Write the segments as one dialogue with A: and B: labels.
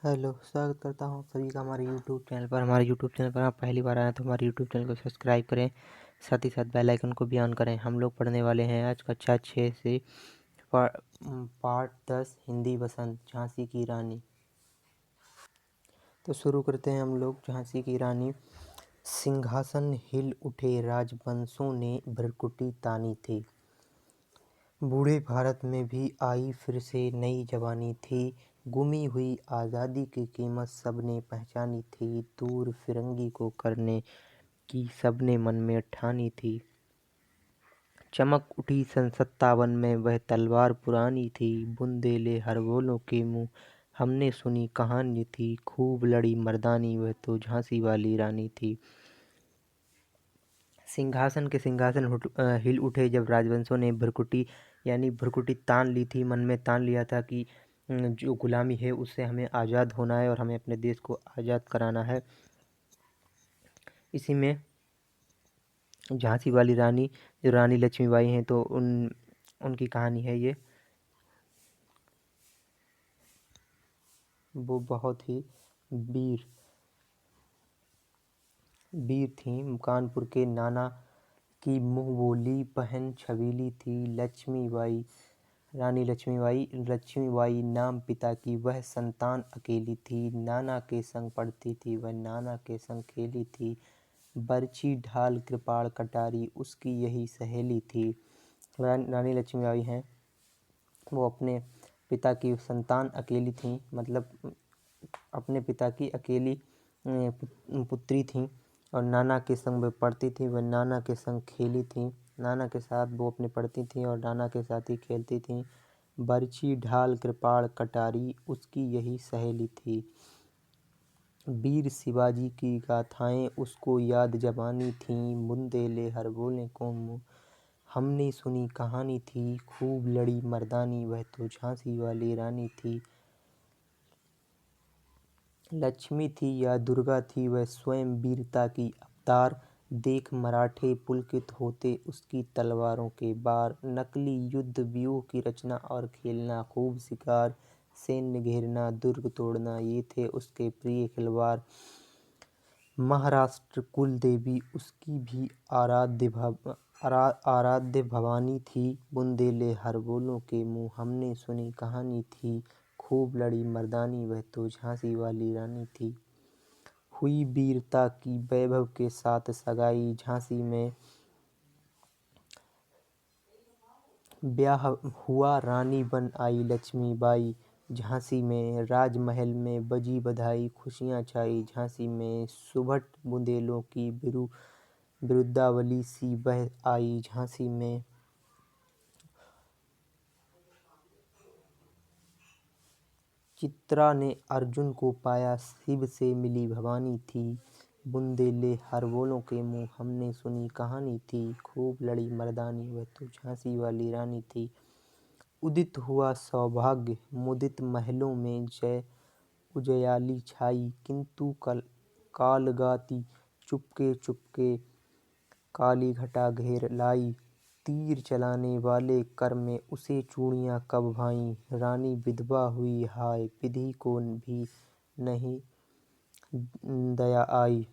A: Hello, स्वागत करता हूँ सभी का हमारे यूट्यूब चैनल पर। हमारे यूट्यूब चैनल पर आप पहली बार आए तो हमारे यूट्यूब चैनल को सब्सक्राइब करें, साथ ही साथ बेल आइकन को भी ऑन करें। हम लोग पढ़ने वाले हैं आज कक्षा 6 से पार्ट 10 हिंदी वसंत झांसी की रानी। तो शुरू करते हैं हम लोग। झांसी की रानी। सिंहासन हिल उठे, राजवंशों ने भ्रकुटी तानी थी। बूढ़े भारत में भी आई फिर से नई जवानी थी। गुमी हुई आज़ादी की कीमत सबने पहचानी थी। दूर फिरंगी को करने की सबने मन में ठानी थी। चमक उठी सन 57 में वह तलवार पुरानी थी। बुंदेले हरबोलों के मुँह हमने सुनी कहानी थी। खूब लड़ी मर्दानी वह तो झांसी वाली रानी थी। सिंहासन के सिंहासन हिल उठे जब राजवंशों ने भ्रकुटी यानी भ्रकुटी तान ली थी। मन में तान लिया था कि जो गुलामी है उससे हमें आज़ाद होना है और हमें अपने देश को आज़ाद कराना है। इसी में झांसी वाली रानी जो रानी लक्ष्मीबाई हैं तो उनकी कहानी है ये। वो बहुत ही वीर थीं। कानपुर के नाना की मुँह बोली बहन छबीली थी लक्ष्मीबाई। रानी लक्ष्मीबाई नाम पिता की वह संतान अकेली थी। नाना के संग पढ़ती थी वह, नाना के संग खेली थी। बरछी ढाल कृपाण कटारी उसकी यही सहेली थी। रानी लक्ष्मीबाई हैं वो अपने पिता की संतान अकेली थी, मतलब अपने पिता की अकेली पुत्री थी और नाना के संग वह पढ़ती थी। वह नाना के संग खेली थी। नाना के साथ वो अपने पढ़ती थी और नाना के साथ ही खेलती थी। बरछी ढाल कृपाण कटारी उसकी यही सहेली थी। वीर शिवाजी की गाथाएं उसको याद जबानी थीं। बुंदेले हरबोले को मुँह हमने सुनी कहानी थी। खूब लड़ी मर्दानी वह तो झांसी वाली रानी थी। लक्ष्मी थी या दुर्गा थी वह स्वयं वीरता की अवतार। देख मराठे पुलकित होते उसकी तलवारों के बार। नकली युद्ध व्यूह की रचना और खेलना खूब शिकार। सैन्य घेरना दुर्ग तोड़ना ये थे उसके प्रिय खिलवाड़। महाराष्ट्र कुल देवी उसकी भी आराध्य भवानी थी। बुंदेले हरबोलों के मुँह हमने सुनी कहानी थी। खूब लड़ी मर्दानी वह तो झांसी वाली रानी थी। हुई वीरता की वैभव के साथ सगाई। झांसी में ब्याह हुआ रानी बन आई लक्ष्मीबाई। झांसी में राजमहल में बजी बधाई खुशियाँ छाई। झांसी में सुभट बुंदेलों की बिरुदावली सी बह आई। झांसी में चित्रा ने अर्जुन को पाया शिव से मिली भवानी थी। बुंदेले हरबोलों के मुँह हमने सुनी कहानी थी। खूब लड़ी मर्दानी वह तो झांसी वाली रानी थी। उदित हुआ सौभाग्य मुदित महलों में जय उजयाली छाई। किंतु कालगाती चुपके चुपके काली घटा घेर लाई। तीर चलाने वाले कर में उसे चूड़ियाँ कब भाईं। रानी विधवा हुई हाय विधि को भी नहीं दया आई।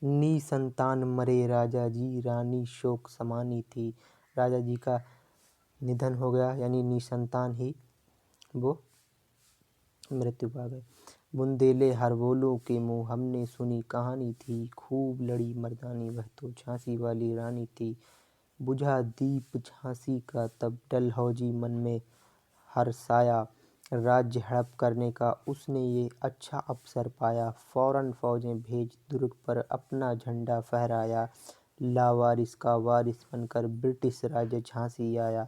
A: निसंतान मरे राजा जी रानी शोक समानी थी। राजा जी का निधन हो गया यानी निसंतान ही वो मृत्यु पा गए। बुंदेले हरबोलों के मुँह हमने सुनी कहानी थी। खूब लड़ी मर्दानी वह तो झांसी वाली रानी थी। बुझा दीप झांसी का तब डलहौजी मन में हर्षाया। राज्य हड़प करने का उसने ये अच्छा अवसर पाया। फौरन फौजें भेज दुर्ग पर अपना झंडा फहराया। लावारिस का वारिस बनकर ब्रिटिश राज झांसी आया।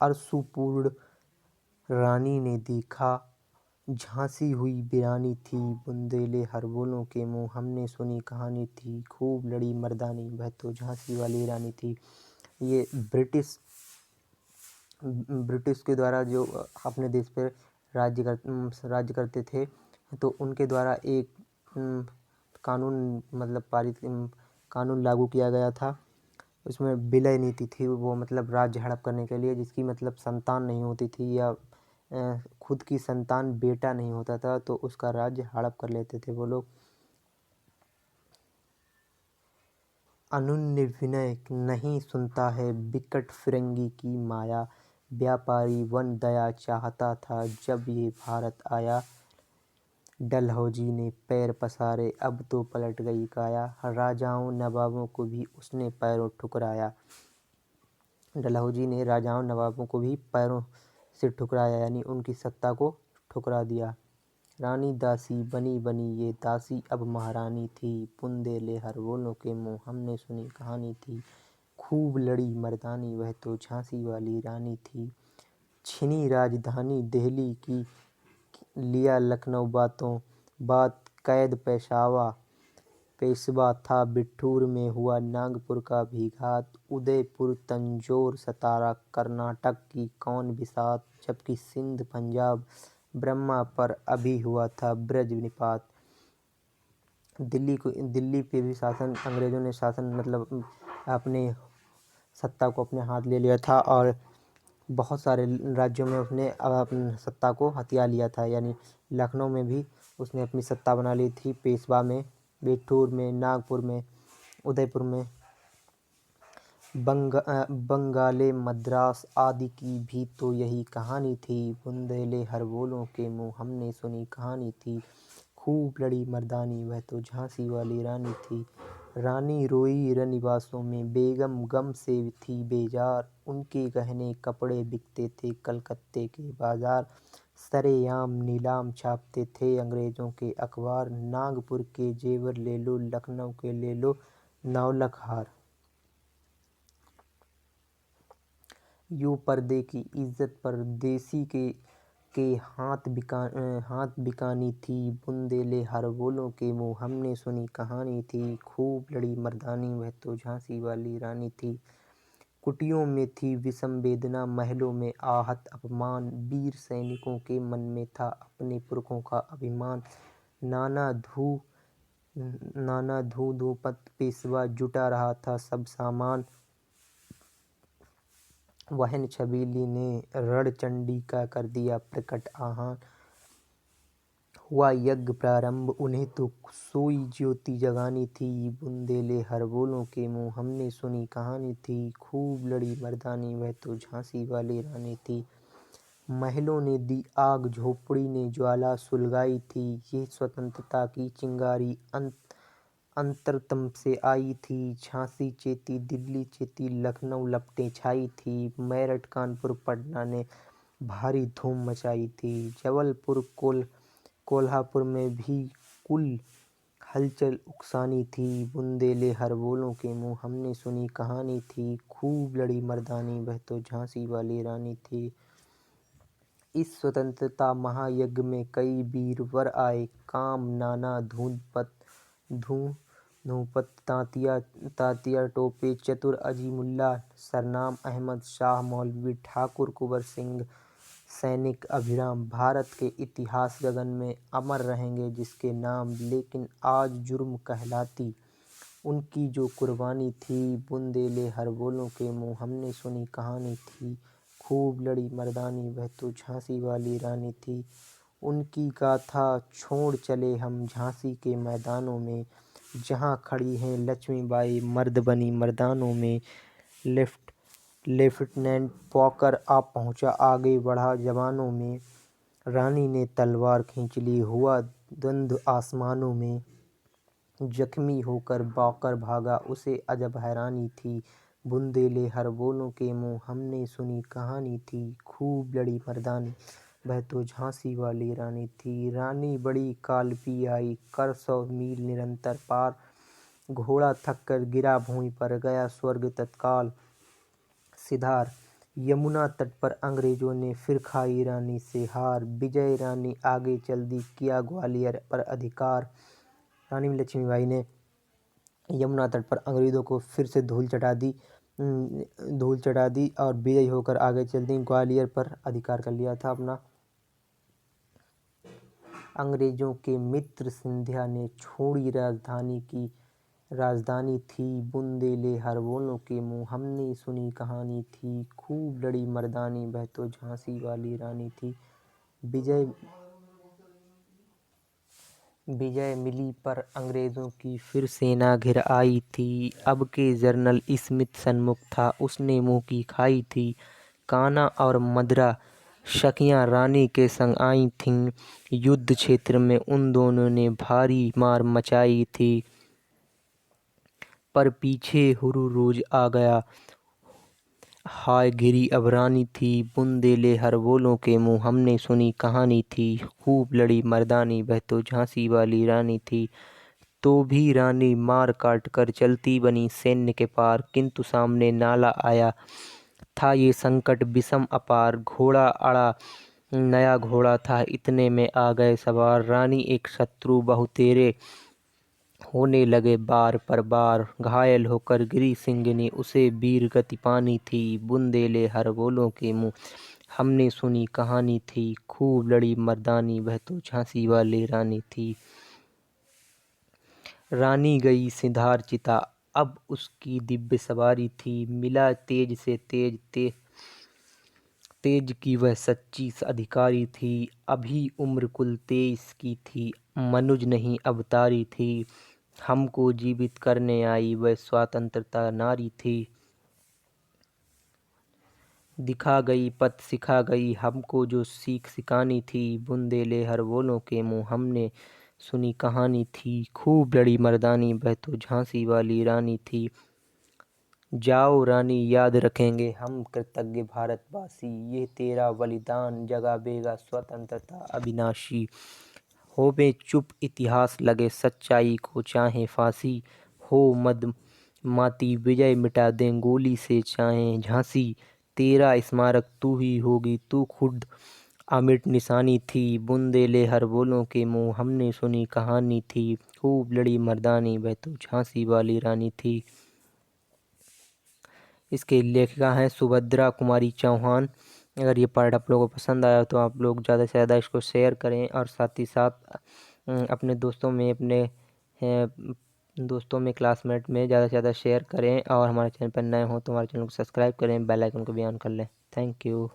A: अश्रुपूर्ण रानी ने देखा झांसी हुई वीरानी थी। बुंदेले हरबोलों के मुँह हमने सुनी कहानी थी। खूब लड़ी मर्दानी वह तो झांसी वाली रानी थी। ये ब्रिटिश के द्वारा जो अपने देश पर राज्य करते थे तो उनके द्वारा एक कानून मतलब कानून लागू किया गया था उसमें विलय नीति थी, वो मतलब राज्य हड़प करने के लिए, जिसकी मतलब संतान नहीं होती थी या खुद की संतान बेटा नहीं होता था तो उसका राज्य हड़प कर लेते थे वो लोग। अनुन्य विनय नहीं सुनता है विकट फिरंगी की माया, व्यापारी वन दया चाहता था जब ये भारत आया। डलहौजी ने पैर पसारे अब तो पलट गई काया, राजाओं नवाबों को भी उसने पैरों ठुकराया। डलहौजी ने राजाओं नवाबों को भी पैरों से ठुकराया, यानी उनकी सत्ता को ठुकरा दिया। रानी दासी बनी बनी ये दासी अब महारानी थी, बुंदेले हर बोलों के मुँह हमने सुनी कहानी थी। खूब लड़ी मर्दानी वह तो झांसी वाली रानी थी, छिनी राजधानी दिल्ली की लिया लखनऊ बातों बात कैद पेशवा था बिठूर में हुआ नागपुर का भी घात, उदयपुर तंजौर सतारा कर्नाटक की कौन बिसात, जबकि सिंध पंजाब ब्रह्मा पर अभी हुआ था ब्रज निपात। दिल्ली पे भी शासन, अंग्रेजों ने शासन मतलब अपने सत्ता को अपने हाथ ले लिया था और बहुत सारे राज्यों में उसने अपनी सत्ता को हथिया लिया था, यानी लखनऊ में भी उसने अपनी सत्ता बना ली थी, पेशवा में, बिठूर में, नागपुर में, उदयपुर में। बंगाले मद्रास आदि की भी तो यही कहानी थी, बुंदेले हर बोलों के मुँह हमने सुनी कहानी थी। खूब लड़ी मर्दानी वह तो झांसी वाली रानी थी, रानी रोई रनिवासों में बेगम गम से थी बेजार, उनके गहने कपड़े बिकते थे कलकत्ते के बाजार, सरेआम नीलाम छापते थे अंग्रेजों के अखबार, नागपुर के जेवर ले लो लखनऊ के ले लो नौलख हार। यूँ पर्दे की इज्जत परदेसी के हाथ बिकानी थी, बुंदेले हर बोलों के मुँह हमने सुनी कहानी थी। खूब लड़ी मर्दानी वह तो झांसी वाली रानी थी, कुटियों में थी विषम वेदना महलों में आहत अपमान, वीर सैनिकों के मन में था अपने पुरखों का अभिमान। नाना धूपत पेशवा जुटा रहा था सब सामान, वहन छबीली ने रणचंडी का कर दिया प्रकट आह्वान। हुआ यज्ञ प्रारंभ उन्हें तो सोई ज्योति जगानी थी, बुंदेले हर बोलों के मुँह हमने सुनी कहानी थी। खूब लड़ी मर्दानी वह तो झांसी वाली रानी थी, महलों ने दी आग झोपड़ी ने ज्वाला सुलगाई थी, ये स्वतंत्रता की चिंगारी अंतरतम से आई थी। झांसी चेती दिल्ली चेती लखनऊ लपटें छाई थी, मेरठ कानपुर पटना ने भारी धूम मचाई थी, जबलपुर कोल्हापुर में भी कुल हलचल उकसानी थी, बुंदेले हर बोलों के मुँह हमने सुनी कहानी थी। खूब लड़ी मर्दानी वह तो झांसी वाली रानी थी। इस स्वतंत्रता महायज्ञ में कई वीरवर आए काम, नाना धूपत तांतिया टोपे चतुर अजीमुल्ला सरनाम अहमद शाह मौलवी ठाकुर कुंवर सिंह सैनिक अभिराम। भारत के इतिहास गगन में अमर रहेंगे जिसके नाम, लेकिन आज जुर्म कहलाती उनकी जो कुर्बानी थी, बुंदेले हर बोलों के मुँह हमने सुनी कहानी थी। खूब लड़ी मर्दानी वह तो झांसी वाली रानी थी, उनकी गाथा छोड़ चले हम झांसी के मैदानों में, जहाँ खड़ी हैं लक्ष्मीबाई मर्द बनी मर्दानों में। लेफ्टिनेंट पॉकर आ पहुँचा आगे बढ़ा जवानों में, रानी ने तलवार खींच ली हुआ द्वंद्व आसमानों में, जख्मी होकर पॉकर भागा उसे अजब हैरानी थी, बुंदेले हर बोलों के मुँह हमने सुनी कहानी थी। खूब लड़ी मर्दानी वह तो झांसी वाली रानी थी, रानी बड़ी कालपी आई कर 100 मील निरंतर पार, घोड़ा थक कर गिरा भूमि पर गया स्वर्ग तत्काल सिधार। यमुना तट पर अंग्रेजों ने फिर खाई रानी से हार, विजय रानी आगे चल दी किया ग्वालियर पर अधिकार। रानी लक्ष्मीबाई ने यमुना तट पर अंग्रेजों को फिर से धूल चटा दी और विजयी होकर आगे चल दी, ग्वालियर पर अधिकार कर लिया था अपना। अंग्रेजों के मित्र सिंधिया ने छोड़ी राजधानी की राजधानी थी बुंदेले बोलों के मुँह, हमने सुनी कहानी थी खूब लड़ी मर्दानी, वह तो झांसी वाली रानी थी। विजय मिली पर अंग्रेज़ों की फिर सेना घिर आई थी। अब के जनरल स्मिथ सन्मुख था, उसने मुँह की खाई थी। कान्हा और मदरा सखियाँ रानी के संग आई थीं। युद्ध क्षेत्र में उन दोनों ने भारी मार मचाई थी। पर पीछे हुरु-रोज आ गया, हाय गिरी अब रानी थी। बुंदेले बोलों के मुँह, हमने सुनी कहानी थी खूब लड़ी मर्दानी, वह तो झांसी वाली रानी थी। तो भी रानी मार काट कर चलती बनी सैन्य के पार, किंतु सामने नाला आया था ये संकट विषम अपार। घोड़ा अड़ा नया घोड़ा था, इतने में आ गए सवार। रानी एक शत्रु बहुतेरे होने लगे बार पर बार। घायल होकर गिरी सिंहनी, उसे वीर गति पानी थी। बुंदेले बोलों के मुँह, हमने सुनी कहानी थी खूब लड़ी मर्दानी, वह तो झांसी वाली रानी थी। रानी गई सिंधार चिता, अब उसकी दिव्य सवारी थी। मिला तेज से तेज की वह सच्ची अधिकारी थी। अभी उम्र कुल 23 की थी, मनुज नहीं अवतारी थी। हमको जीवित करने आई वह स्वतंत्रता नारी थी। दिखा गई पथ सिखा गई हमको जो सीख सिखानी थी। बुंदेले बोलों के मुँह, हमने सुनी कहानी थी खूब लड़ी मर्दानी, वह तो झांसी वाली रानी थी। जाओ रानी याद रखेंगे हम कृतज्ञ भारतवासी, ये तेरा बलिदान जगावेगा स्वतंत्रता अविनाशी। होवे चुप इतिहास लगे सच्चाई को चाहे फांसी, हो मद माती विजय मिटा दें गोली से चाहे झांसी। तेरा स्मारक तू ही होगी, तू खुद अमिट निशानी थी। बुंदेले बोलों के मुँह, हमने सुनी कहानी थी खूब लड़ी मर्दानी, वह तो झांसी वाली रानी थी। इसके लेखिका हैं सुभद्रा कुमारी चौहान। अगर ये पार्ट आप लोगों को पसंद आया तो आप लोग ज़्यादा से ज़्यादा इसको शेयर करें, और साथ ही साथ अपने दोस्तों में क्लासमेट में ज़्यादा से ज़्यादा शेयर करें। और हमारे चैनल पर नए हो तो हमारे चैनल को सब्सक्राइब करें, बेल आइकन को भी ऑन कर लें। Thank you.